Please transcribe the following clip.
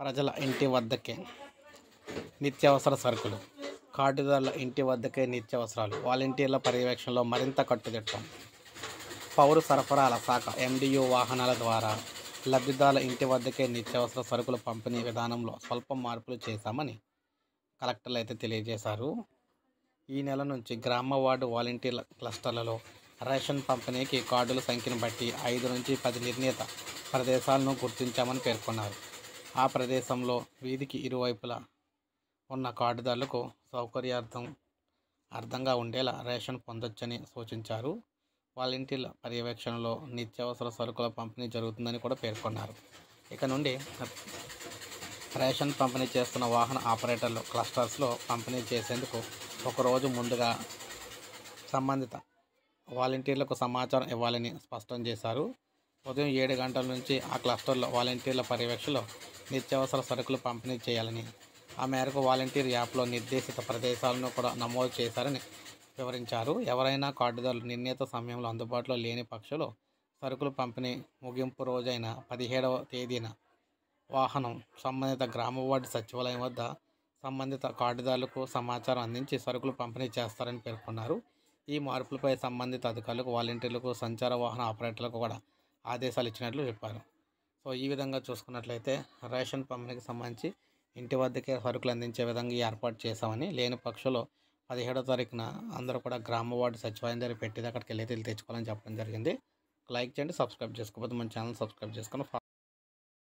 ప్రజల ఇంటి వద్దకే నిత్యావసర సరుకులు. కార్డుదారుల ఇంటి వద్దకే నిత్యావసరాలు. వాలంటీర్ల పర్యవేక్షణలో మరింత కట్టుదిట్టం. పౌర సరఫరాల శాఖ ఎండియు వాహనాల ద్వారా లబ్ధిదారుల ఇంటి వద్దకే నిత్యావసర సరుకుల పంపిణీ విధానంలో స్వల్ప మార్పులు చేశామని కలెక్టర్లు అయితే తెలియజేశారు. ఈ నెల నుంచి గ్రామ వార్డు వాలంటీర్ల క్లస్టర్లలో రేషన్ పంపిణీకి కార్డుల సంఖ్యను బట్టి 5 నుంచి 10 నిర్ణీత ప్రదేశాలను గుర్తించామని పేర్కొన్నారు. ఆ ప్రదేశంలో వీధికి ఇరువైపులా ఉన్న కార్డుదారులకు అర్థంగా ఉండేలా రేషన్ పొందొచ్చని సూచించారు. వాలంటీర్ల పర్యవేక్షణలో నిత్యావసర సరుకుల పంపిణీ జరుగుతుందని కూడా పేర్కొన్నారు. ఇక నుండి రేషన్ పంపిణీ చేస్తున్న వాహన ఆపరేటర్లు క్లస్టర్స్లో పంపిణీ చేసేందుకు ఒకరోజు ముందుగా సంబంధిత వాలంటీర్లకు సమాచారం ఇవ్వాలని స్పష్టం చేశారు. ఉదయం 7 గంటల నుంచి ఆ క్లస్టర్లో వాలంటీర్ల పర్యవేక్షణలో నిత్యావసర సరుకులు పంపిణీ చేయాలని, ఆ మేరకు వాలంటీర్ యాప్లో నిర్దేశిత ప్రదేశాలను కూడా నమోదు చేశారని వివరించారు. ఎవరైనా కార్డుదారులు నిర్ణీత సమయంలో అందుబాటులో లేని పక్షంలో సరుకుల పంపిణీ ముగింపు రోజైన 17వ తేదీన వాహనం సంబంధిత గ్రామ వార్డు సచివాలయం వద్ద సంబంధిత కార్డుదారులకు సమాచారం అందించి సరుకులు పంపిణీ చేస్తారని పేర్కొన్నారు. ఈ మార్పులపై సంబంధిత అధికారులకు, వాలంటీర్లకు, సంచార వాహన ఆపరేటర్లకు కూడా ఆదేశాలు ఇచ్చినట్లు చెప్పారు. సో ఈ విధంగా చూసుకున్నట్లయితే రేషన్ పంపిణీకి సంబంధించి ఇంటి వద్దకే సరుకులు అందించే విధంగా ఏర్పాటు చేశామని, లేని పక్షంలో 17వ తారీఖున అందరూ కూడా గ్రామ వార్డు సచివాలయం దగ్గర పెట్టేది అక్కడికి వెళ్ళి తెచ్చుకోవాలని చెప్పడం జరిగింది. లైక్ చేయండి, సబ్స్క్రైబ్ చేసుకోకపోతే మన ఛానల్ సబ్స్క్రైబ్ చేసుకొని